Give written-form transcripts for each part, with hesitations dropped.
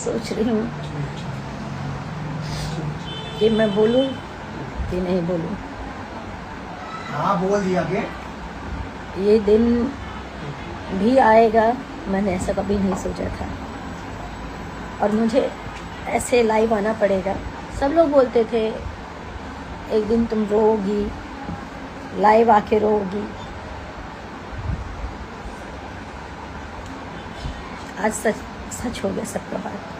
सोच रही हूँ कि मैं बोलूँ कि नहीं बोलूँ। हाँ बोल दिया के ये दिन भी आएगा, मैंने ऐसा कभी नहीं सोचा था, और मुझे ऐसे लाइव आना पड़ेगा। सब लोग बोलते थे एक दिन तुम रोओगी, लाइव आके रोओगी। आज सच सच हो गया सबका बात।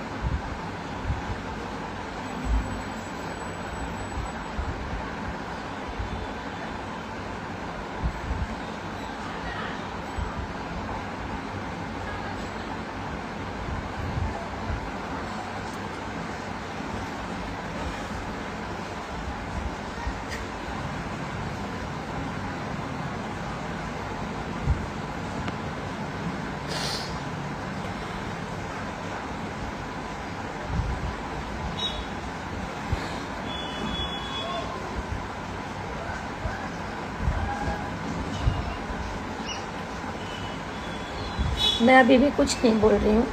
मैं अभी भी कुछ नहीं बोल रही हूँ,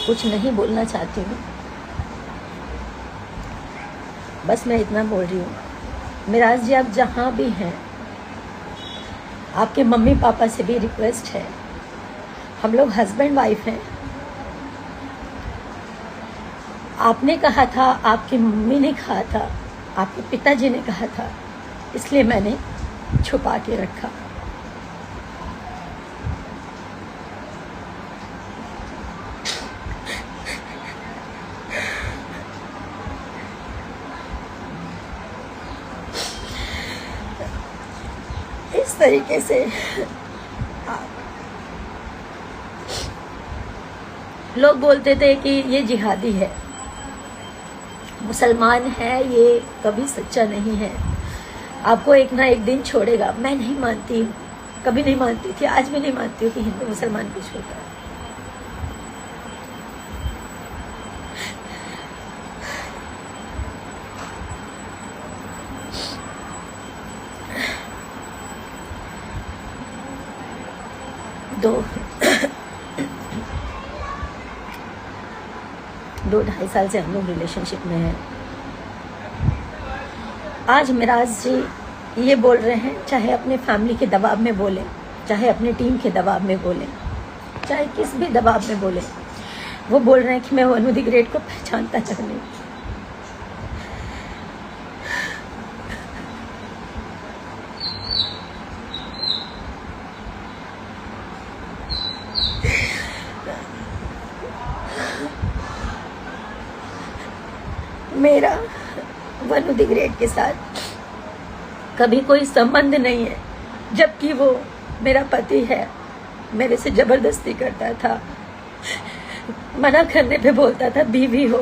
कुछ नहीं बोलना चाहती हूँ। बस मैं इतना बोल रही हूँ, मिराज जी आप जहाँ भी हैं, आपके मम्मी पापा से भी रिक्वेस्ट है, हम लोग हस्बैंड वाइफ हैं। आपने कहा था, आपकी मम्मी ने कहा था, आपके पिताजी ने कहा था, इसलिए मैंने छुपा के रखा। इस तरीके से लोग बोलते थे कि ये जिहादी है, मुसलमान है, ये कभी सच्चा नहीं है, आपको एक ना एक दिन छोड़ेगा। मैं नहीं मानती हूँ, कभी नहीं मानती थी, आज भी नहीं मानती हूँ कि हिंदू मुसलमान कुछ होता है। दो ढाई साल से हम लोग रिलेशनशिप में हैं। आज मिराज जी ये बोल रहे हैं, चाहे अपने फैमिली के दबाव में बोले, चाहे अपनी टीम के दबाव में बोले, चाहे किस भी दबाव में बोले, वो बोल रहे हैं कि मैं वनु द ग्रेट को पहचानता तक नहीं। मेरा वनु द ग्रेट के साथ कभी कोई संबंध नहीं है, जबकि वो मेरा पति है, मेरे से जबरदस्ती करता था, मना करने पे बोलता था बीवी हो,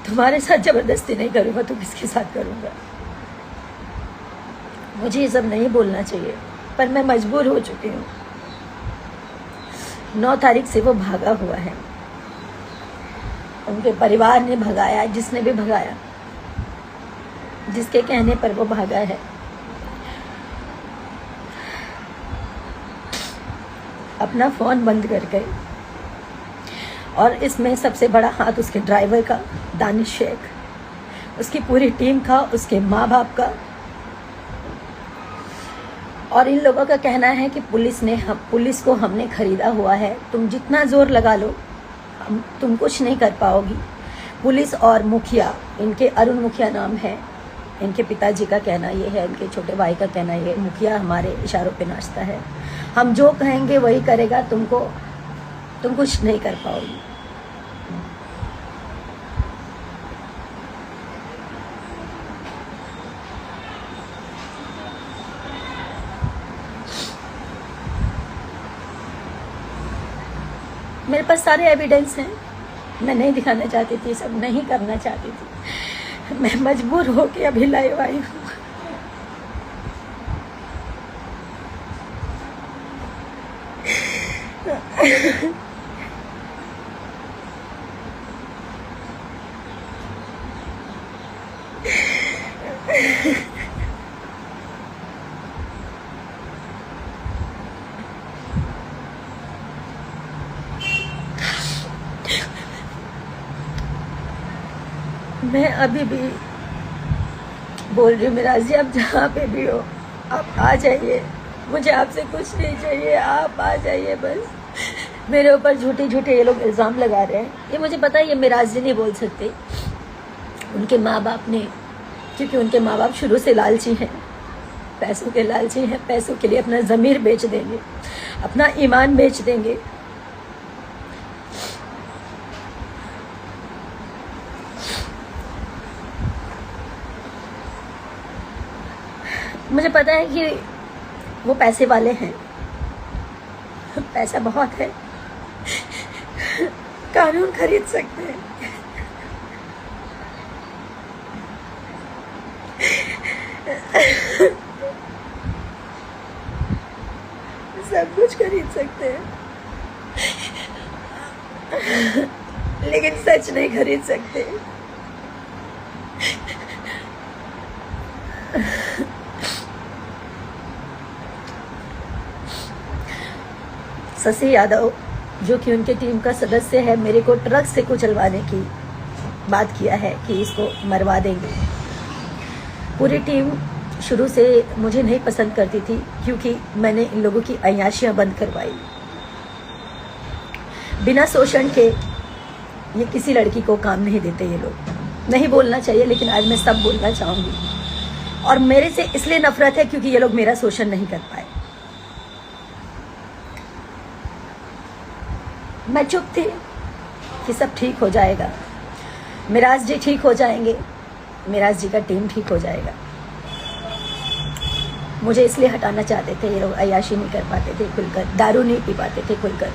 तुम्हारे साथ जबरदस्ती नहीं करूंगा तो किसके साथ करूंगा। मुझे ये सब नहीं बोलना चाहिए, पर मैं मजबूर हो चुकी हूँ। 9 तारीख से वो भागा हुआ है, उनके परिवार ने भगाया, जिसने भी भगाया, जिसके कहने पर वो भागा है। अपना फोन बंद कर गए, और इसमें सबसे बड़ा हाथ उसके ड्राइवर का, दानिश शेख, उसकी पूरी टीम का, उसके माँ बाप का। और इन लोगों का कहना है कि पुलिस को हमने खरीदा हुआ है, तुम जितना जोर लगा लो तुम कुछ नहीं कर पाओगी। पुलिस और मुखिया, इनके अरुण मुखिया नाम है, इनके पिताजी का कहना ये है, इनके छोटे भाई का कहना ये, मुखिया हमारे इशारों पे नाचता है, हम जो कहेंगे वही करेगा, तुम कुछ नहीं कर पाओगी। मेरे पास सारे एविडेंस हैं, मैं नहीं दिखाना चाहती थी, सब नहीं करना चाहती थी, मैं मजबूर होके अभी लाइव आई हूँ। मैं अभी भी बोल रही हूँ मिराज जी, आप जहाँ पे भी हो आप आ जाइए, मुझे आपसे कुछ नहीं चाहिए, आप आ जाइए बस। मेरे ऊपर झूठे झूठे ये लोग इल्ज़ाम लगा रहे हैं, ये मुझे पता है ये मिराज जी नहीं बोल सकते, उनके माँ बाप ने, क्योंकि उनके माँ बाप शुरू से लालची हैं, पैसों के लालची हैं, पैसों के लिए अपना ज़मीर बेच देंगे, अपना ईमान बेच देंगे। मुझे पता है कि वो पैसे वाले हैं, पैसा बहुत है, कानून खरीद सकते हैं, सब कुछ खरीद सकते हैं, लेकिन सच नहीं खरीद सकते। शशि यादव जो कि उनके टीम का सदस्य है, मेरे को ट्रक से कुचलवाने की बात किया है कि इसको मरवा देंगे। पूरी टीम शुरू से मुझे नहीं पसंद करती थी, क्योंकि मैंने इन लोगों की अय्याशियां बंद करवाई। बिना शोषण के ये किसी लड़की को काम नहीं देते ये लोग। नहीं बोलना चाहिए, लेकिन आज मैं सब बोलना चाहूँगी। और मेरे से इसलिए नफरत है क्योंकि ये लोग मेरा शोषण नहीं कर पाए। मैं चुप थी कि सब ठीक हो जाएगा, मिराज जी ठीक हो जाएंगे, मिराज जी का टीम ठीक हो जाएगा। मुझे इसलिए हटाना चाहते थे, ये लोग अय्याशी नहीं कर पाते थे खुलकर, दारू नहीं पी पाते थे खुलकर।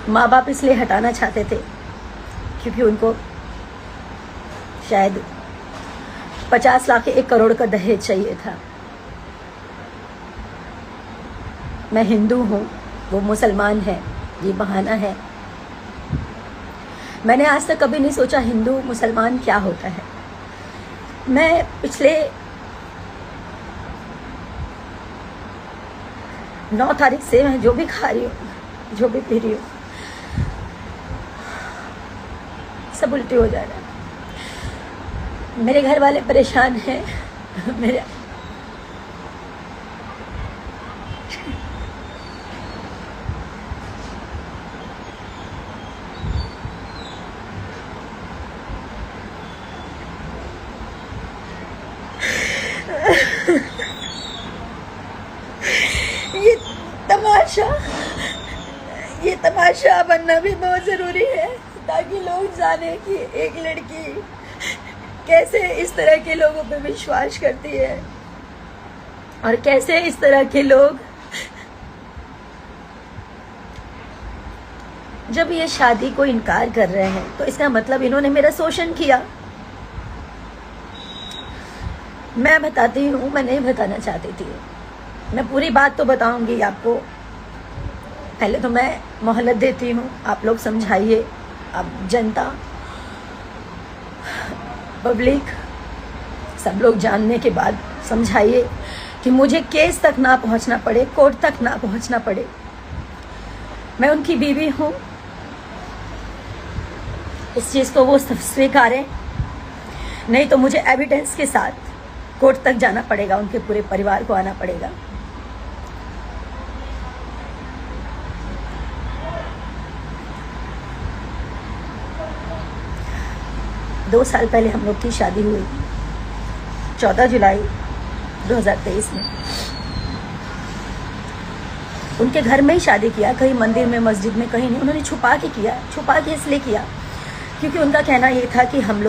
माँ बाप इसलिए हटाना चाहते थे क्योंकि उनको शायद 50 लाख 1 करोड़ का दहेज चाहिए था। मैं हिंदू हूँ, वो मुसलमान है, ये बहाना है। मैंने आज तक कभी नहीं सोचा हिंदू मुसलमान क्या होता है। मैं पिछले 9 तारीख से मैं जो भी खा रही हूँ, जो भी पी रही हूँ, सब उल्टी हो जा रहा है। मेरे घर वाले परेशान हैं, मेरे ये तमाशा बनना भी बहुत जरूरी है, ताकि लोग जाने कि एक लड़की कैसे इस तरह के लोगों पे विश्वास करती है और कैसे इस तरह के लोग जब ये शादी को इनकार कर रहे हैं तो इसका मतलब इन्होंने मेरा शोषण किया। मैं बताती हूँ, मैं नहीं बताना चाहती थी, मैं पूरी बात तो बताऊंगी आपको। पहले तो मैं मोहलत देती हूँ, आप लोग समझाइए, आप जनता, पब्लिक, सब लोग जानने के बाद समझाइए कि मुझे केस तक ना पहुँचना पड़े, कोर्ट तक ना पहुँचना पड़े। मैं उनकी बीवी हूँ, इस चीज़ को वो स्वीकारें, नहीं तो मुझे एविडेंस के साथ कोर्ट तक जाना पड़ेगा, उनके पूरे परिवार को आना पड़ेगा। दो साल पहले हम लोग की शादी हुई, 14 जुलाई 2023 में। उनके घर में ही शादी किया, कहीं मंदिर में, मस्जिद में, कहीं नहीं। उन्होंने छुपा के किया, छुपा के इसलिए किया क्योंकि उनका कहना ये था कि हम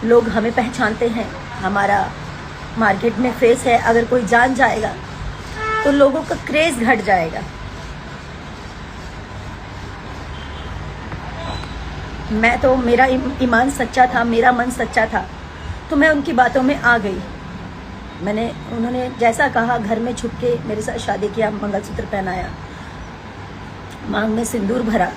लोग हमें पहचानते हैं, हमारा मार्केट में फेस है, अगर कोई जान जाएगा तो लोगों का क्रेज घट जाएगा। मैं तो, मेरा ईमान सच्चा था, मेरा मन सच्चा था, तो मैं उनकी बातों में आ गई। उन्होंने जैसा कहा, घर में छुप के मेरे साथ शादी किया, मंगलसूत्र पहनाया, मांग में सिंदूर भरा।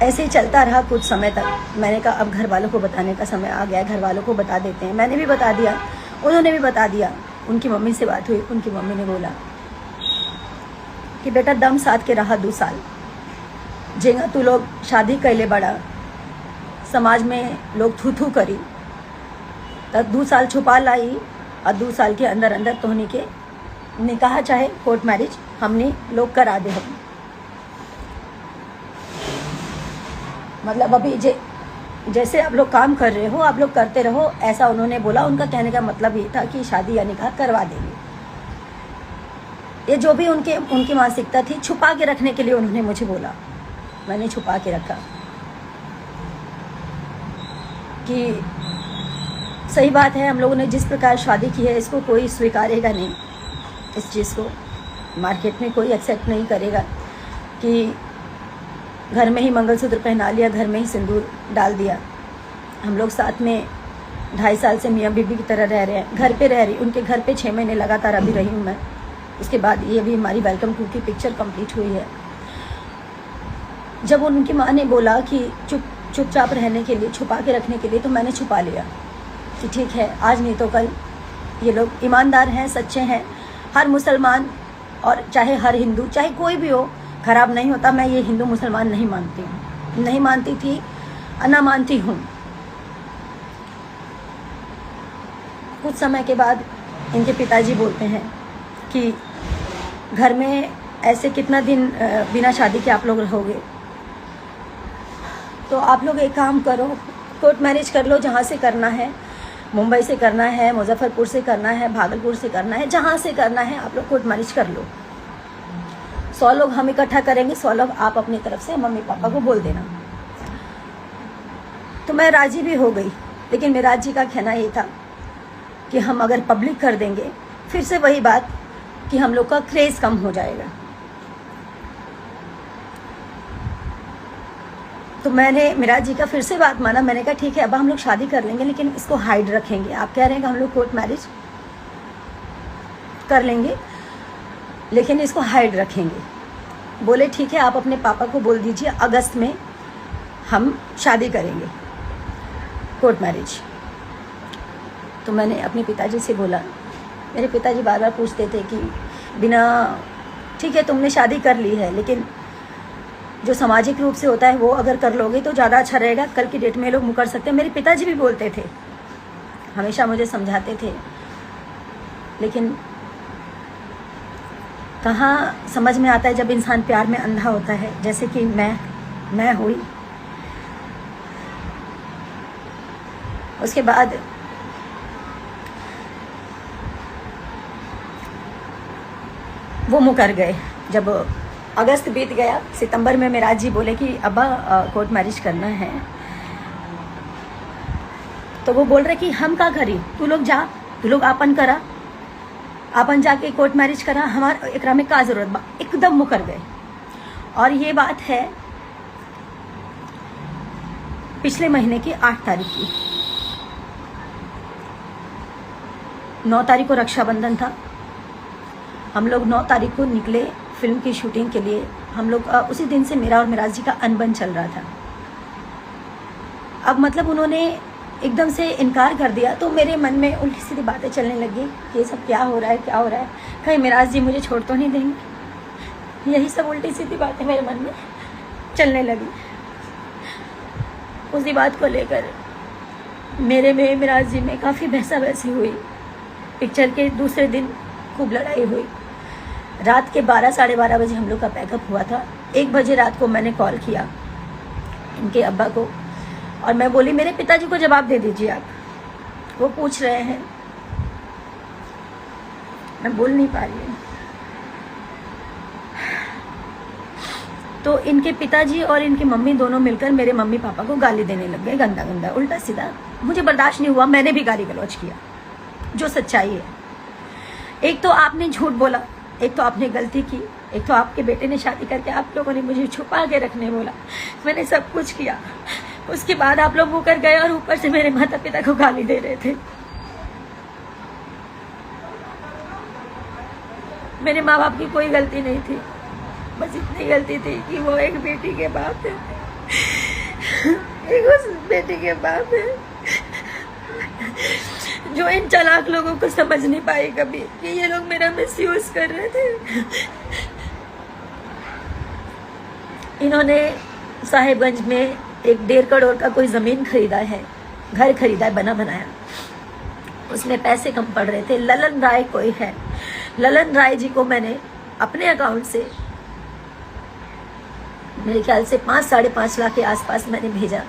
ऐसे ही चलता रहा कुछ समय तक। मैंने कहा अब घर वालों को बताने का समय आ गया, घर वालों को बता देते हैं। मैंने भी बता दिया, उन्होंने भी बता दिया। उनकी मम्मी से बात हुई, उनकी मम्मी ने बोला कि बेटा दम साथ के रहा 2 साल, जेंगा तू लोग शादी कैले बड़ा, समाज में लोग थू थू करी, तब 2 साल छुपा लाई और 2 साल के अंदर अंदर तोहनी के निकाह चाहे कोर्ट मैरिज हमने लोग करा दे। हम मतलब अभी जैसे आप लोग काम कर रहे हो आप लोग करते रहो, ऐसा उन्होंने बोला। उनका कहने का मतलब ये था कि शादी या निकाह करवा देंगे। ये जो भी उनकी मानसिकता थी, छुपा के रखने के लिए उन्होंने मुझे बोला। मैंने छुपा के रखा कि सही बात है, हम लोगों ने जिस प्रकार शादी की है इसको कोई स्वीकारेगा नहीं, इस चीज़ को मार्केट में कोई एक्सेप्ट नहीं करेगा कि घर में ही मंगलसूत्र पहना लिया, घर में ही सिंदूर डाल दिया। हम लोग साथ में 2.5 साल से मियाँ बीबी की तरह रह रहे हैं, घर पे रह रही, उनके घर पे 6 महीने लगातार अभी रही हूँ मैं। उसके बाद ये भी हमारी वेलकम टू की पिक्चर कंप्लीट हुई है। जब उनकी माँ ने बोला कि चुपचाप रहने के लिए, छुपा के रखने के लिए, तो मैंने छुपा लिया कि ठीक है, आज नहीं तो कल ये लोग ईमानदार हैं, सच्चे हैं। हर मुसलमान और चाहे हर हिंदू, चाहे कोई भी हो, खराब नहीं होता। मैं ये हिंदू मुसलमान नहीं मानती हूँ, नहीं मानती थी, ना मानती हूँ। कुछ समय के बाद इनके पिताजी बोलते हैं कि घर में ऐसे कितना दिन बिना शादी के आप लोग रहोगे, तो आप लोग एक काम करो, कोर्ट मैरिज कर लो, जहाँ से करना है, मुंबई से करना है, मुजफ्फरपुर से करना है, भागलपुर से करना है, जहाँ से करना है आप लोग कोर्ट मैरिज कर लो। 100 लोग हम इकट्ठा करेंगे, 100 लोग आप अपनी तरफ से मम्मी पापा को बोल देना। तो मैं राजी भी हो गई, लेकिन मेरा जी का कहना ये था कि हम अगर पब्लिक कर देंगे, फिर से वही बात कि हम लोग का क्रेज कम हो जाएगा। तो मैंने मेरा जी का फिर से बात माना। मैंने कहा ठीक है, अब हम लोग शादी कर लेंगे, लेकिन इसको हाइड रखेंगे। आप कह रहे हैं कि हम लोग कोर्ट मैरिज कर लेंगे, लेकिन इसको हाइड रखेंगे। बोले ठीक है, आप अपने पापा को बोल दीजिए अगस्त में हम शादी करेंगे, कोर्ट मैरिज। तो मैंने अपने पिताजी से बोला। मेरे पिताजी बार बार पूछते थे कि बिना, ठीक है तुमने शादी कर ली है, लेकिन जो सामाजिक रूप से होता है वो अगर कर लोगे तो ज़्यादा अच्छा रहेगा, कल की डेट में लोग मुकर सकते हैं। मेरे पिताजी भी बोलते थे, हमेशा मुझे समझाते थे, लेकिन कहाँ समझ में आता है जब इंसान प्यार में अंधा होता है, जैसे कि मैं हुई। उसके बाद वो मुकर गए। जब अगस्त बीत गया, सितंबर में मेरा जी बोले कि अब्बा कोर्ट मैरिज करना है, तो वो बोल रहे कि हम का करी, तू लोग जा, तू लोग आपन करा, आपन जाके कोर्ट मैरिज करा, हमारा एकरा में का जरूरत बा। एकदम मुकर गए। और ये बात है पिछले महीने की 8 तारीख की। 9 तारीख को रक्षाबंधन था। हम लोग 9 तारीख को निकले फिल्म की शूटिंग के लिए। हम लोग उसी दिन से मेरा और मिराज जी का अनबन चल रहा था। अब मतलब उन्होंने एकदम से इनकार कर दिया, तो मेरे मन में उल्टी सीधी बातें चलने लगी, ये सब क्या हो रहा है, क्या हो रहा है, कहीं मिराज जी मुझे छोड़ तो नहीं देंगे। यही सब उल्टी सीधी बातें मेरे मन में चलने लगी। उसी बात को लेकर मेरे में मिराज जी में काफ़ी बहसा बहसी हुई। पिक्चर के दूसरे दिन खूब लड़ाई हुई। रात के 12 साढ़े 12 बजे हम लोग का पैकअप हुआ था। 1 बजे रात को मैंने कॉल किया इनके अब्बा को, और मैं बोली मेरे पिताजी को जवाब दे दीजिए आप, वो पूछ रहे हैं। मैं बोल नहीं पा रही हूँ। तो इनके पिताजी और इनकी मम्मी दोनों मिलकर मेरे मम्मी पापा को गाली देने लग गए, गंदा गंदा उल्टा सीधा। मुझे बर्दाश्त नहीं हुआ, मैंने भी गाली गलौज किया, जो सच्चाई है। एक तो आपने झूठ बोला, एक तो आपने गलती की, एक तो आपके बेटे ने शादी करके आप लोगों ने मुझे छुपा के रखने बोला। मैंने सब कुछ किया। उसके बाद आप लोग मुकर गए और ऊपर से मेरे माता पिता को गाली दे रहे थे। मेरे माँ बाप की कोई गलती नहीं थी, बस इतनी गलती थी कि वो एक बेटी के बाप थे। एक उस बेटी के बाप है जो इन चालाक लोगों को समझ नहीं पाए कभी कि ये लोग मेरा मिसयूज कर रहे थे। इन्होंने साहिबगंज में एक 1.5 करोड़ का कोई जमीन खरीदा है, घर खरीदा है बना बनाया, उसमें पैसे कम पड़ रहे थे। ललन राय कोई है, ललन राय जी को मैंने अपने अकाउंट से मेरे ख्याल से 5-5.5 लाख के आसपास मैंने भेजा।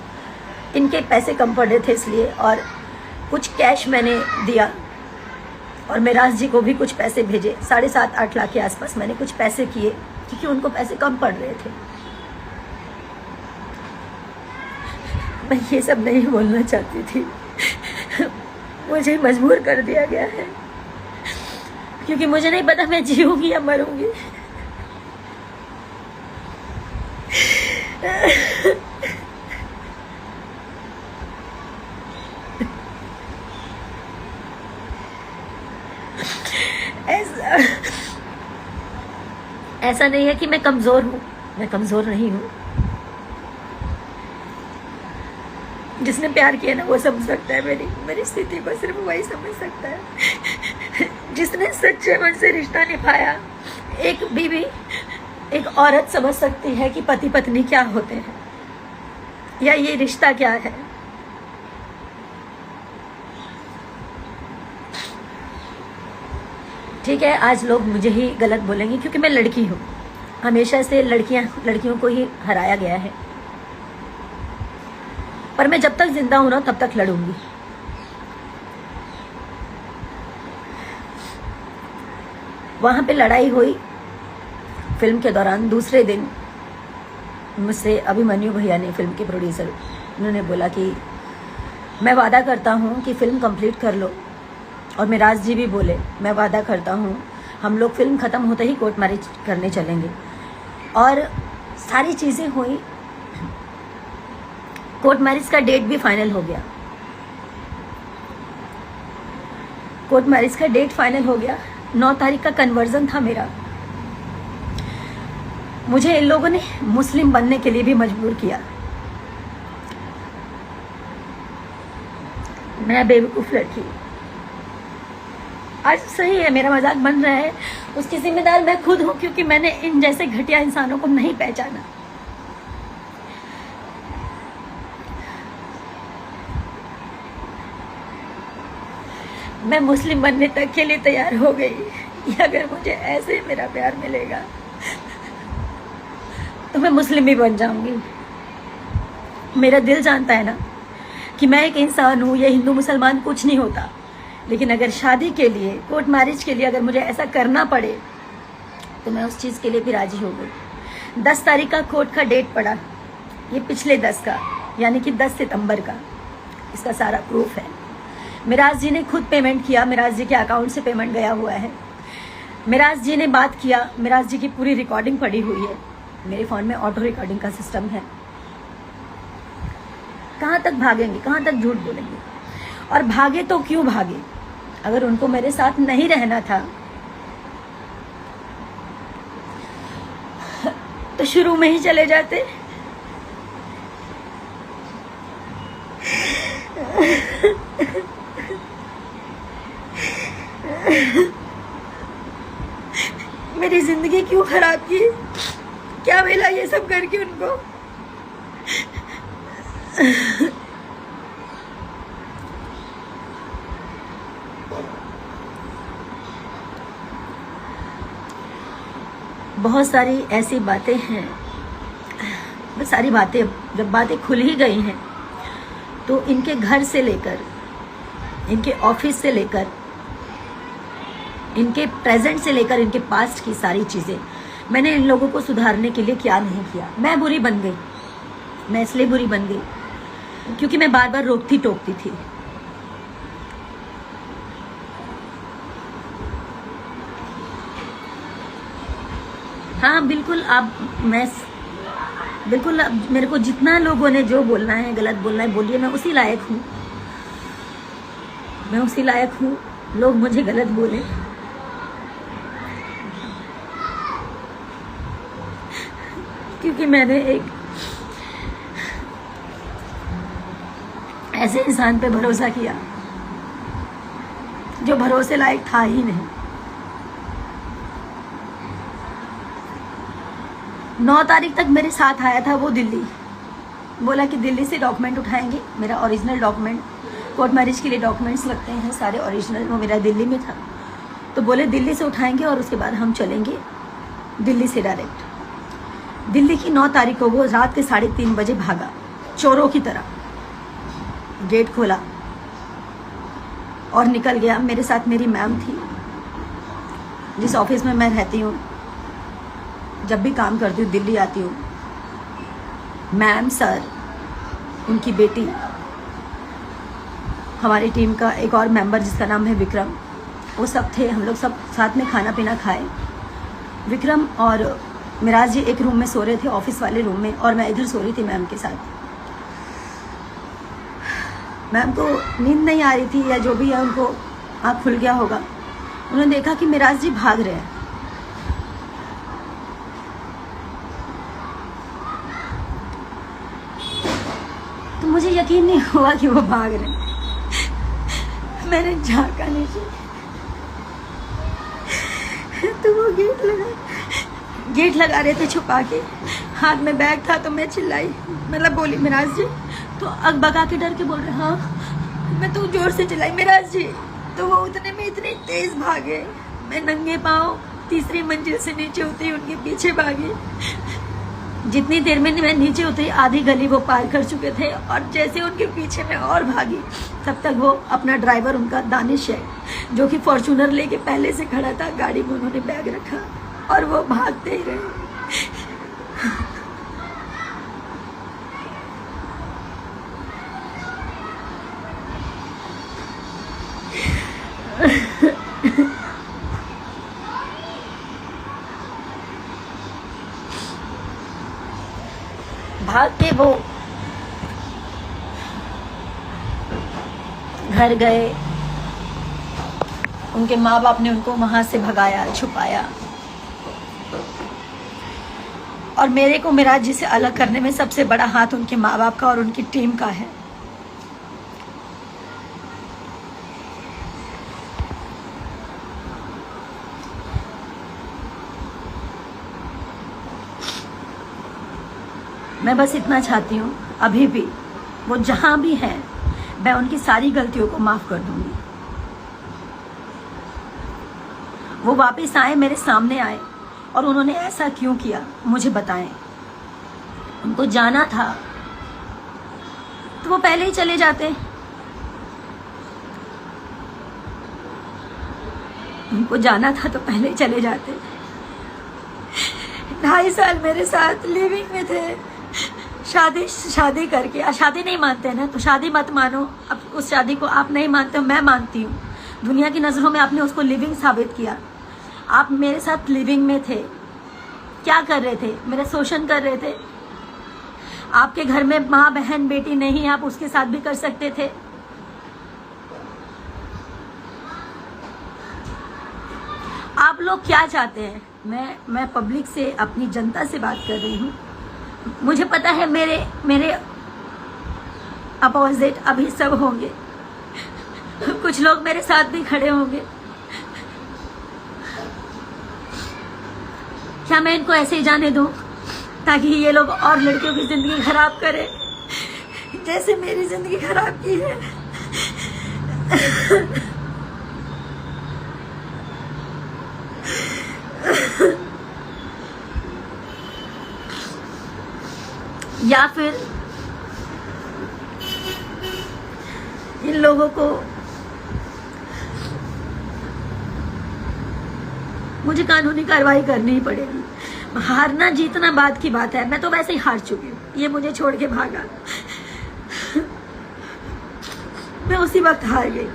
इनके पैसे कम पड़ रहे थे इसलिए, और कुछ कैश मैंने दिया, और मेराज जी को भी कुछ पैसे भेजे। 7.5-8 लाख के आसपास मैंने कुछ पैसे किए क्योंकि उनको पैसे कम पड़ रहे थे। मैं ये सब नहीं बोलना चाहती थी, मुझे मजबूर कर दिया गया है क्योंकि मुझे नहीं पता मैं जीऊंगी या मरूंगी। ऐसा नहीं है कि मैं कमजोर हूं, मैं कमजोर नहीं हूं। जिसने प्यार किया ना वो समझ सकता है मेरी स्थिति को, सिर्फ वही समझ सकता है। जिसने सच्चे मन से रिश्ता निभाया, एक बीवी एक औरत समझ सकती है कि पति पत्नी क्या होते हैं या ये रिश्ता क्या है। ठीक है, आज लोग मुझे ही गलत बोलेंगे क्योंकि मैं लड़की हूँ, हमेशा से लड़कियों को ही हराया गया है, पर मैं जब तक जिंदा हूं ना तब तक लड़ूंगी। वहां पे लड़ाई हुई फिल्म के दौरान। दूसरे दिन मुझसे अभिमन्यु भैया ने, फिल्म के प्रोड्यूसर, उन्होंने बोला कि मैं वादा करता हूं कि फिल्म कंप्लीट कर लो, और मेराज जी भी बोले मैं वादा करता हूं हम लोग फिल्म खत्म होते ही कोर्ट मैरिज करने चलेंगे। और सारी चीजें हुई, कोर्ट मैरिज का डेट भी फाइनल हो गया। कोर्ट मैरिज का डेट फाइनल हो गया। 9 तारीख का कन्वर्जन था मेरा। मुझे इन लोगों ने मुस्लिम बनने के लिए भी मजबूर किया। मैं बेवकूफ लड़की। आज सही है, मेरा मजाक बन रहा है, उसकी जिम्मेदार मैं खुद हूं क्योंकि मैंने इन जैसे घटिया इंसानों को नहीं पहचाना। मैं मुस्लिम बनने तक के लिए तैयार हो गई। अगर मुझे ऐसे मेरा प्यार मिलेगा तो मैं मुस्लिम भी बन जाऊंगी। मेरा दिल जानता है ना कि मैं एक इंसान हूँ, ये हिंदू मुसलमान कुछ नहीं होता, लेकिन अगर शादी के लिए, कोर्ट मैरिज के लिए अगर मुझे ऐसा करना पड़े तो मैं उस चीज़ के लिए भी राजी हो गई। 10 तारीख का कोर्ट का डेट पड़ा, ये पिछले 10 का, यानी कि 10 सितंबर का। इसका सारा प्रूफ है। मेराज जी ने खुद पेमेंट किया, मेराज जी के अकाउंट से पेमेंट गया हुआ है। मेराज जी ने बात किया, मेराज जी की पूरी रिकॉर्डिंग पड़ी हुई है। मेरे फ़ोन में ऑटो रिकॉर्डिंग का सिस्टम है। कहाँ तक भागेंगे, कहाँ तक झूठ बोलेंगे? और भागे तो क्यों भागे? अगर उनको मेरे साथ नहीं रहना था तो शुरू में ही चले जाते। मेरी जिंदगी क्यों खराब की? क्या मिला ये सब करके उनको? बहुत सारी ऐसी बातें हैं, सारी बातें, जब बातें खुल ही गई हैं तो इनके घर से लेकर, इनके ऑफिस से लेकर, इनके प्रेजेंट से लेकर इनके पास्ट की सारी चीज़ें मैंने इन लोगों को सुधारने के लिए क्या नहीं किया। मैं बुरी बन गई। मैं इसलिए बुरी बन गई क्योंकि मैं बार बार रोकती टोकती थी। हाँ बिल्कुल, बिल्कुल मेरे को जितना लोगों ने जो बोलना है, गलत बोलना है, बोलिए। मैं उसी लायक हूँ, मैं उसी लायक हूँ। लोग मुझे गलत बोले, क्योंकि मैंने एक ऐसे इंसान पे भरोसा किया जो भरोसे लायक था ही नहीं। 9 तारीख तक मेरे साथ आया था वो दिल्ली, बोला कि दिल्ली से डॉक्यूमेंट उठाएंगे, मेरा ओरिजिनल डॉक्यूमेंट, कोर्ट मैरिज के लिए डॉक्यूमेंट्स लगते हैं सारे ओरिजिनल, वो मेरा दिल्ली में था। तो बोले दिल्ली से उठाएंगे और उसके बाद हम चलेंगे दिल्ली से डायरेक्ट। दिल्ली की 9 तारीख को वो रात के 3:30 बजे भागा चोरों की तरह, गेट खोला और निकल गया। मेरे साथ मेरी मैम थी, जिस ऑफिस में मैं रहती हूँ, जब भी काम करती हूँ दिल्ली आती हूँ। मैम, सर, उनकी बेटी, हमारी टीम का एक और मेंबर जिसका नाम है विक्रम, वो सब थे। हम लोग सब साथ में खाना पीना खाए। विक्रम और मिराज जी एक रूम में सो रहे थे, ऑफिस वाले रूम में, और मैं इधर सो रही थी मैम के साथ। मैम को नींद नहीं आ रही थी या जो भी है, उनको आँख खुल गया होगा। उन्होंने देखा कि मिराज जी भाग रहे हैं। तो मुझे यकीन नहीं हुआ कि वो भाग रहे हैं। मैंने झांका नीचे तो वो गेट लगा रहे थे छुपा के, हाथ में बैग था। तो मैं चिल्लाई, मतलब बोली मिराज जी, तो अकबका के डर के बोल रहे, हाँ। मैं तो जोर से चिल्लाई मिराज जी, तो वो उतने में इतने तेज भागे। मैं नंगे पाँव 3री मंजिल से नीचे उतरी, उनके पीछे भागी। जितनी देर में मैं नीचे उतरी, आधी गली वो पार कर चुके थे, और जैसे उनके पीछे मैं और भागी, तब तक वो अपना ड्राइवर, उनका दानिश है, जो कि फॉर्च्यूनर लेके पहले से खड़ा था, गाड़ी में उन्होंने बैग रखा और वो भागते ही रहे। भाग के वो घर गए। उनके माँ बाप ने उनको वहां से भगाया, छुपाया। और मेरे को मिराज जी से अलग करने में सबसे बड़ा हाथ उनके माँ बाप का और उनकी टीम का है। मैं बस इतना चाहती हूँ, अभी भी वो जहां भी हैं, मैं उनकी सारी गलतियों को माफ कर दूंगी। वो वापस आए, मेरे सामने आए, और उन्होंने ऐसा क्यों किया मुझे बताएं। उनको जाना था तो वो पहले ही चले जाते। उनको जाना था तो पहले ही चले जाते। 2.5 साल मेरे साथ लिविंग में थे। शादी करके, शादी नहीं मानते ना तो शादी मत मानो। अब उस शादी को आप नहीं मानते हो, मैं मानती हूँ। दुनिया की नजरों में आपने उसको लिविंग साबित किया। आप मेरे साथ लिविंग में थे, क्या कर रहे थे? मेरा शोषण कर रहे थे। आपके घर में माँ, बहन, बेटी नहीं, आप उसके साथ भी कर सकते थे। आप लोग क्या चाहते हैं? मैं पब्लिक से, अपनी जनता से बात कर रही हूँ। मुझे पता है मेरे अपोजिट अभी सब होंगे, कुछ लोग मेरे साथ भी खड़े होंगे। क्या मैं इनको ऐसे ही जाने दूं ताकि ये लोग और लड़कियों की जिंदगी खराब करें जैसे मेरी जिंदगी खराब की है? या फिर इन लोगों को मुझे कानूनी कार्रवाई करनी ही पड़ेगी। हारना जीतना बात की बात है, मैं तो वैसे ही हार चुकी हूँ। ये मुझे छोड़ के भागा, मैं उसी वक्त हार गई।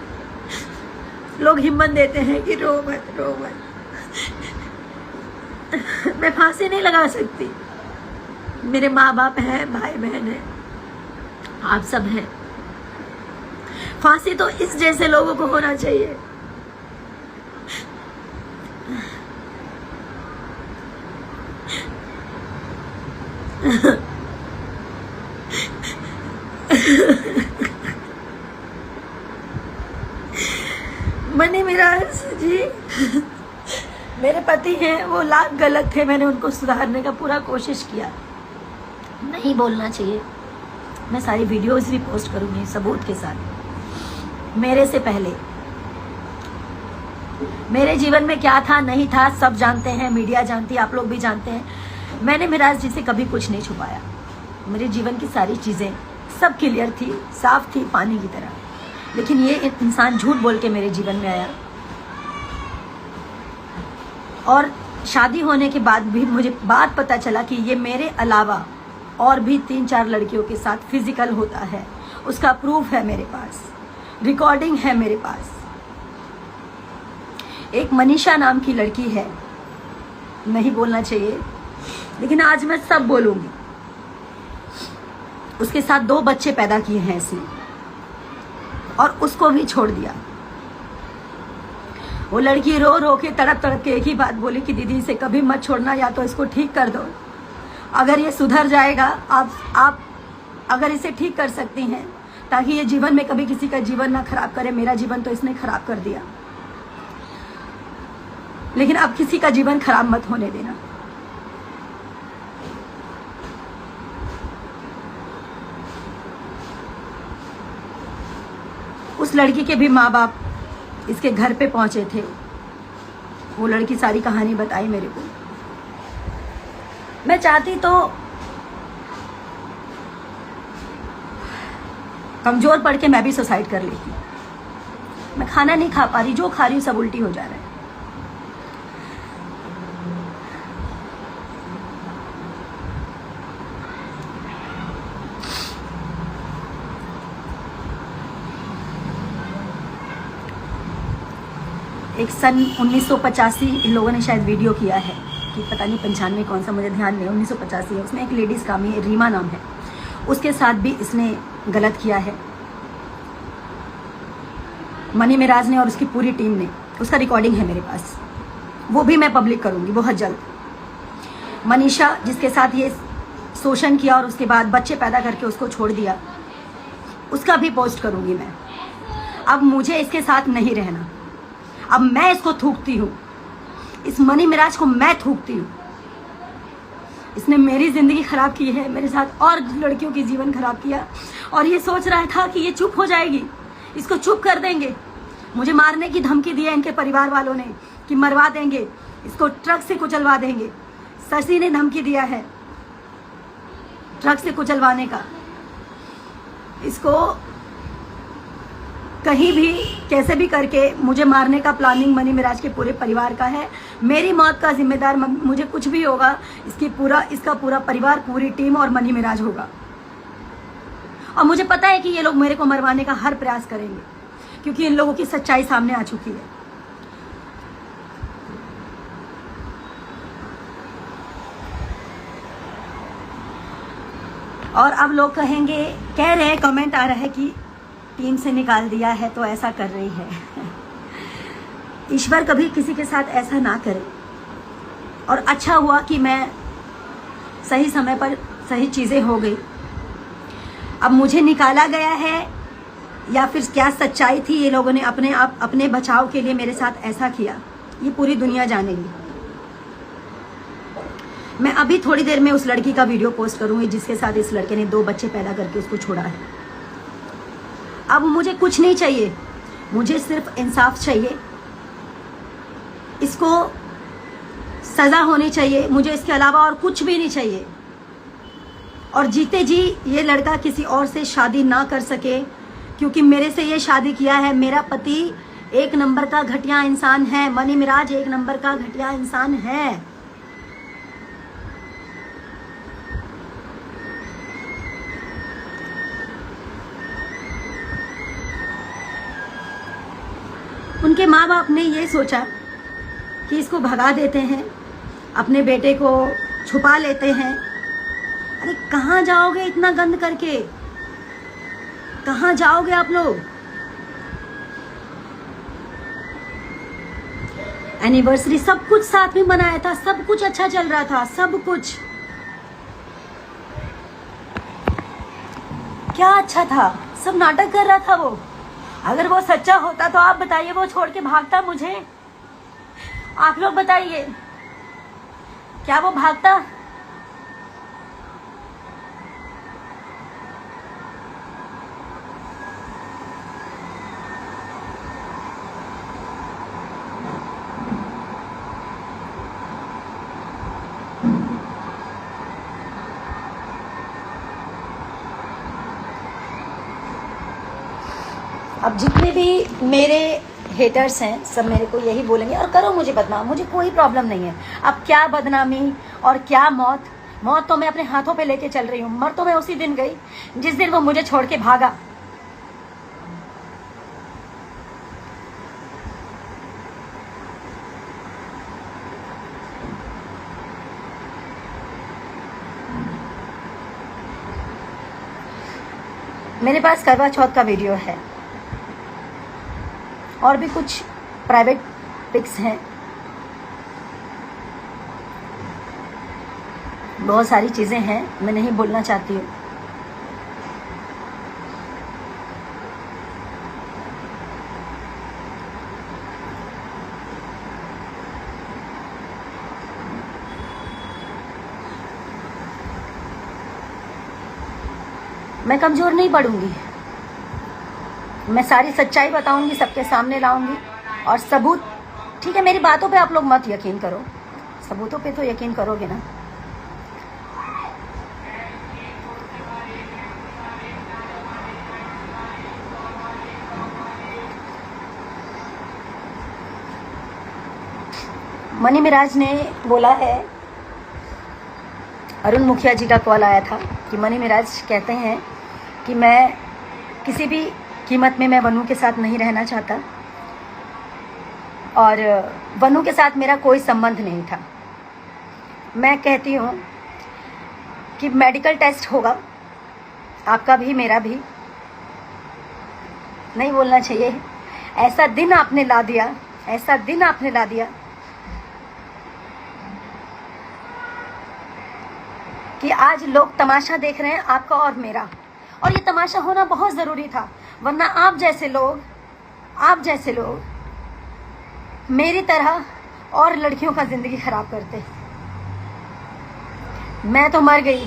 लोग हिम्मत देते हैं कि रो मत, रो मत। मैं फांसी नहीं लगा सकती। मेरे माँ बाप हैं, भाई बहन है, आप सब हैं। फांसी तो इस जैसे लोगों को होना चाहिए। मनी मिराज जी मेरे पति हैं, वो लाख गलत थे, मैंने उनको सुधारने का पूरा कोशिश किया। नहीं बोलना चाहिए, मैं सारी वीडियोस भी पोस्ट करूंगी सबूत के साथ। मेरे से पहले मेरे जीवन में क्या था नहीं था सब जानते हैं, मीडिया जानती है, आप लोग भी जानते हैं। मैंने मिराज जी से कभी कुछ नहीं छुपाया। मेरे जीवन की सारी चीजें सब क्लियर थी, साफ थी, पानी की तरह। लेकिन ये इंसान झूठ बोल के मेरे जीवन में आया, और शादी होने के बाद भी मुझे बात पता चला कि ये मेरे अलावा और भी 3-4 लड़कियों के साथ फिजिकल होता है। उसका प्रूफ है मेरे पास, रिकॉर्डिंग है मेरे पास। एक मनीषा नाम की लड़की है, नहीं बोलना चाहिए लेकिन आज मैं सब बोलूंगी। उसके साथ 2 बच्चे पैदा किए हैं इसने, और उसको भी छोड़ दिया। वो लड़की रो रो के तड़प तड़प के एक ही बात बोली कि दीदी इसे कभी मत छोड़ना, या तो इसको ठीक कर दो। अगर ये सुधर जाएगा, आप अगर इसे ठीक कर सकती हैं ताकि ये जीवन में कभी किसी का जीवन ना खराब करे। मेरा जीवन तो इसने खराब कर दिया, लेकिन अब किसी का जीवन खराब मत होने देना। उस लड़की के भी माँ बाप इसके घर पे पहुंचे थे। वो लड़की सारी कहानी बताई मेरे को। मैं चाहती तो कमजोर पड़ के मैं भी सुसाइड कर लेती। मैं खाना नहीं खा पा रही, जो खा रही हूँ सब उल्टी हो जा रहा है। एक सन 1985 इन लोगों ने शायद वीडियो किया है कि पता नहीं 95 कौन सा, मुझे ध्यान नहीं, 1985 है। उसमें एक लेडीज कामी है, रीमा नाम है, उसके साथ भी इसने गलत किया है, मनी मिराज ने और उसकी पूरी टीम ने। उसका रिकॉर्डिंग है मेरे पास, वो भी मैं पब्लिक करूंगी बहुत जल्द। मनीषा जिसके साथ ये शोषण किया और उसके बाद बच्चे पैदा करके उसको छोड़ दिया, उसका भी पोस्ट करूंगी मैं। अब मुझे इसके साथ नहीं रहना, अब मैं इसको थूकती हूँ, इस मनी मिराज को मैं थूकती हूँ। इसने मेरी जिंदगी खराब की है, मेरे साथ और लड़कियों की जीवन खराब किया, और ये सोच रहा था कि ये चुप हो जाएगी, इसको चुप कर देंगे। मुझे मारने की धमकी दी है इनके परिवार वालों ने कि मरवा देंगे, इसको ट्रक से कुचलवा देंगे। शशि ने धमकी दिया है ट्रक से कुचलवाने का। इसको कहीं भी कैसे भी करके मुझे मारने का प्लानिंग मनी मिराज के पूरे परिवार का है। मेरी मौत का जिम्मेदार, मुझे कुछ भी होगा, इसका पूरा परिवार, पूरी टीम और मनी मिराज होगा। और मुझे पता है कि ये लोग मेरे को मरवाने का हर प्रयास करेंगे, क्योंकि इन लोगों की सच्चाई सामने आ चुकी है। और अब लोग कहेंगे, कह रहे हैं, कमेंट आ रहा है कि टीम से निकाल दिया है तो ऐसा कर रही है। ईश्वर कभी किसी के साथ ऐसा ना करे, और अच्छा हुआ कि मैं सही समय पर सही चीजें हो गई। अब मुझे निकाला गया है या फिर क्या सच्चाई थी, ये लोगों ने अपने बचाव के लिए मेरे साथ ऐसा किया, ये पूरी दुनिया जानेगी। मैं अभी थोड़ी देर में उस लड़की का वीडियो पोस्ट करूंगी जिसके साथ इस लड़के ने 2 बच्चे पैदा करके उसको छोड़ा है। अब मुझे कुछ नहीं चाहिए, मुझे सिर्फ इंसाफ चाहिए। इसको सजा होनी चाहिए, मुझे इसके अलावा और कुछ भी नहीं चाहिए। और जीते जी ये लड़का किसी और से शादी ना कर सके, क्योंकि मेरे से ये शादी किया है। मेरा पति 1 नंबर का घटिया इंसान है, मनी मिराज 1 नंबर का घटिया इंसान है। उनके माँ बाप ने ये सोचा कि इसको भगा देते हैं, अपने बेटे को छुपा लेते हैं। अरे कहाँ जाओगे इतना गंद करके, कहाँ जाओगे आप लोग? एनिवर्सरी सब कुछ साथ में मनाया था, सब कुछ अच्छा चल रहा था, सब कुछ क्या अच्छा था, सब नाटक कर रहा था वो। अगर वो सच्चा होता तो आप बताइए, वो छोड़ के भागता मुझे? आप लोग बताइए, क्या वो भागता? अब जितने भी मेरे हेटर्स हैं सब मेरे को यही बोलेंगे, और करो मुझे बदनाम, मुझे कोई प्रॉब्लम नहीं है। अब क्या बदनामी और क्या मौत, मौत तो मैं अपने हाथों पे लेके चल रही हूँ। मर तो मैं उसी दिन गई जिस दिन वो मुझे छोड़ के भागा। मेरे पास करवा चौथ का वीडियो है और भी कुछ प्राइवेट पिक्स हैं, बहुत सारी चीजें हैं, मैं नहीं बोलना चाहती हूँ। मैं कमजोर नहीं पड़ूंगी, मैं सारी सच्चाई बताऊंगी, सबके सामने लाऊंगी और सबूत। ठीक है, मेरी बातों पे आप लोग मत यकीन करो, सबूतों पे तो यकीन करोगे ना। मनी मिराज ने बोला है, अरुण मुखिया जी का कॉल आया था कि मनी मिराज कहते हैं कि मैं किसी भी कीमत में मैं वनु के साथ नहीं रहना चाहता और वनु के साथ मेरा कोई संबंध नहीं था। मैं कहती हूँ कि मेडिकल टेस्ट होगा, आपका भी मेरा भी। नहीं बोलना चाहिए, ऐसा दिन आपने ला दिया, ऐसा दिन आपने ला दिया कि आज लोग तमाशा देख रहे हैं आपका और मेरा, और ये तमाशा होना बहुत ज़रूरी था, वरना आप जैसे लोग मेरी तरह और लड़कियों का ज़िंदगी खराब करते। मैं तो मर गई,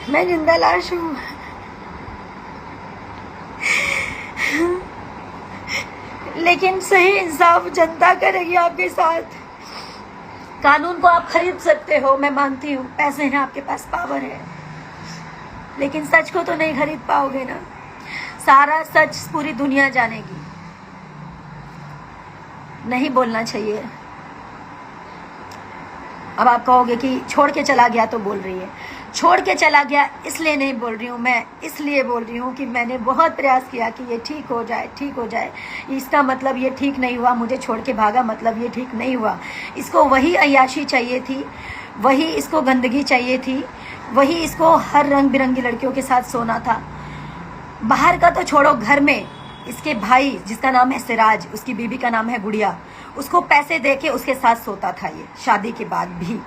मैं जिंदा लाश हूँ। लेकिन सही इंसाफ जनता करेगी आपके साथ। कानून को आप खरीद सकते हो, मैं मानती हूँ, पैसे हैं आपके पास, पावर है, लेकिन सच को तो नहीं खरीद पाओगे ना। सारा सच पूरी दुनिया जानेगी। नहीं बोलना चाहिए। अब आप कहोगे कि छोड़ के चला गया तो बोल रही है। छोड़ के चला गया इसलिए नहीं बोल रही हूँ मैं, इसलिए बोल रही हूँ कि मैंने बहुत प्रयास किया कि ये ठीक हो जाए। इसका मतलब ये ठीक नहीं हुआ, मुझे छोड़ के भागा, मतलब ये ठीक नहीं हुआ। इसको वही अय्याशी चाहिए थी, वही इसको गंदगी चाहिए थी, वही इसको हर रंग बिरंगी लड़कियों के साथ सोना था। बाहर का तो छोड़ो, घर में इसके भाई जिसका नाम है सिराज, उसकी बीबी का नाम है गुड़िया, उसको पैसे देके उसके साथ सोता था ये, शादी के बाद भी।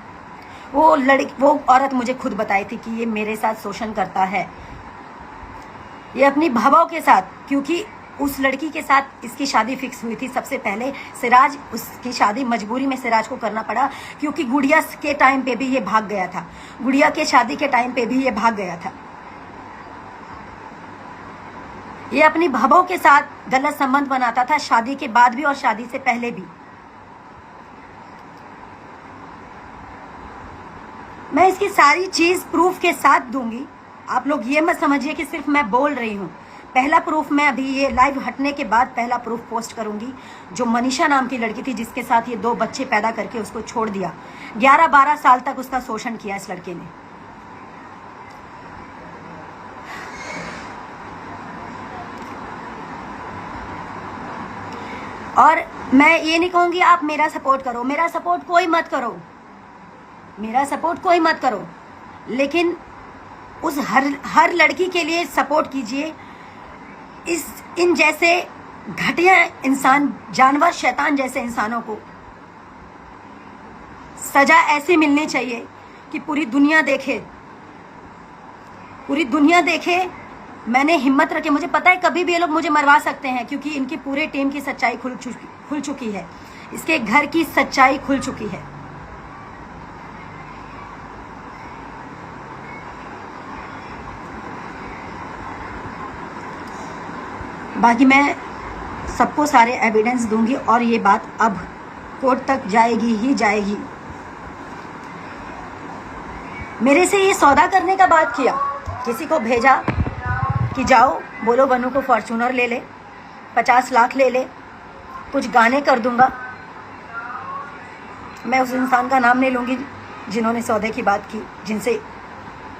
वो औरत मुझे खुद बताई थी कि ये मेरे साथ शोषण करता है, ये अपनी भावों के साथ, क्योंकि उस लड़की के साथ इसकी शादी फिक्स हुई थी सबसे पहले। सिराज, उसकी शादी मजबूरी में सिराज को करना पड़ा, क्योंकि गुड़िया के टाइम पे भी ये भाग गया था, गुड़िया के शादी के टाइम पे भी ये भाग गया था। ये अपनी भावों के साथ गलत संबंध बनाता था, शादी के बाद भी और शादी से पहले भी। मैं इसकी सारी चीज प्रूफ के साथ दूंगी। आप लोग ये मत समझिए कि सिर्फ मैं बोल रही हूँ। पहला प्रूफ मैं अभी ये लाइव हटने के बाद पहला प्रूफ पोस्ट करूंगी, जो मनीषा नाम की लड़की थी जिसके साथ ये 2 बच्चे पैदा करके उसको छोड़ दिया। 11-12 साल तक उसका शोषण किया इस लड़के ने। और मैं ये नहीं कहूंगी आप मेरा सपोर्ट करो, मेरा सपोर्ट कोई मत करो, लेकिन उस हर लड़की के लिए सपोर्ट कीजिए। इन जैसे घटिया इंसान, जानवर, शैतान जैसे इंसानों को सजा ऐसी मिलनी चाहिए कि पूरी दुनिया देखे, पूरी दुनिया देखे, मैंने हिम्मत रखी। मुझे पता है कभी भी ये लोग मुझे मरवा सकते हैं, क्योंकि इनकी पूरे टीम की सच्चाई खुल चुकी है। इसके घर की सच्चाई खुल चुकी है। बाकी मैं सबको सारे एविडेंस दूंगी और ये बात अब कोर्ट तक जाएगी ही जाएगी। मेरे से ये सौदा करने का बात किया, किसी को भेजा कि जाओ बोलो बनू को फॉर्च्यूनर ले ले, 50 लाख ले ले, कुछ गाने कर दूंगा। मैं उस इंसान का नाम नहीं लूंगी जिन्होंने सौदे की बात की, जिनसे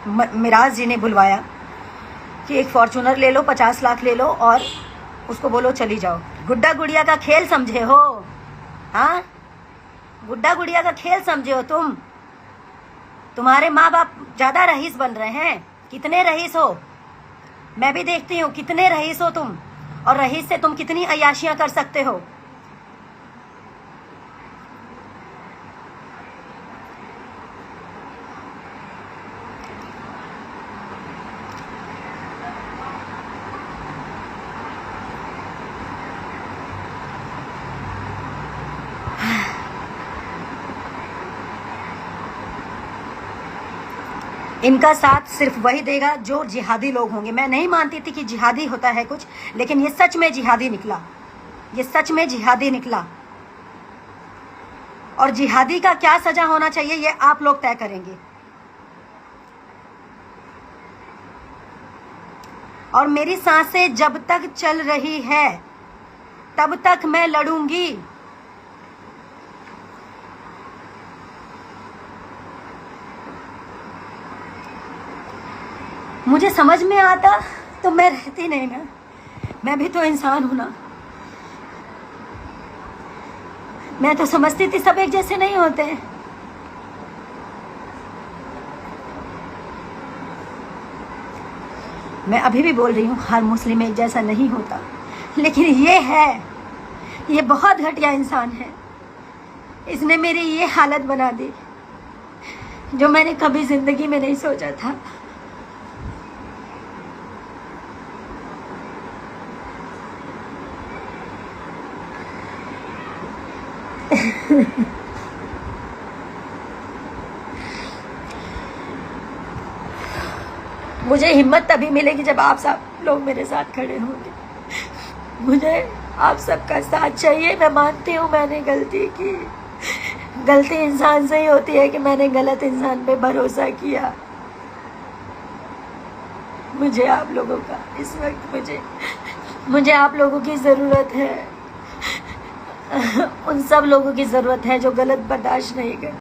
मिराज जी ने बुलवाया कि एक फॉर्च्यूनर ले लो, 50 लाख ले लो और उसको बोलो चली जाओ। गुड्डा गुड़िया का खेल समझे हो? हाँ, गुड्डा गुड़िया का खेल समझे हो तुम? तुम्हारे माँ बाप ज्यादा रईस बन रहे हैं। कितने रईस हो? मैं भी देखती हूँ कितने रईस हो तुम, और रईस से तुम कितनी अय्याशियां कर सकते हो। इनका साथ सिर्फ वही देगा जो जिहादी लोग होंगे। मैं नहीं मानती थी कि जिहादी होता है कुछ, लेकिन ये सच में जिहादी निकला। ये सच में जिहादी निकला। और जिहादी का क्या सजा होना चाहिए ये आप लोग तय करेंगे। और मेरी सांसें जब तक चल रही है तब तक मैं लड़ूंगी। मुझे समझ में आता तो मैं रहती नहीं ना। मैं भी तो इंसान हूं ना। मैं तो समझती थी सब एक जैसे नहीं होते। मैं अभी भी बोल रही हूँ हर मुस्लिम एक जैसा नहीं होता, लेकिन ये है, ये बहुत घटिया इंसान है। इसने मेरी ये हालत बना दी जो मैंने कभी जिंदगी में नहीं सोचा था। मुझे हिम्मत तभी मिलेगी जब आप सब लोग मेरे साथ खड़े होंगे। मुझे आप सबका साथ चाहिए। मैं मानती हूँ मैंने गलती की। गलती इंसान से ही होती है कि मैंने गलत इंसान पे भरोसा किया। मुझे आप लोगों का इस वक्त मुझे आप लोगों की ज़रूरत है। उन सब लोगों की ज़रूरत है जो गलत बर्दाश्त नहीं करते।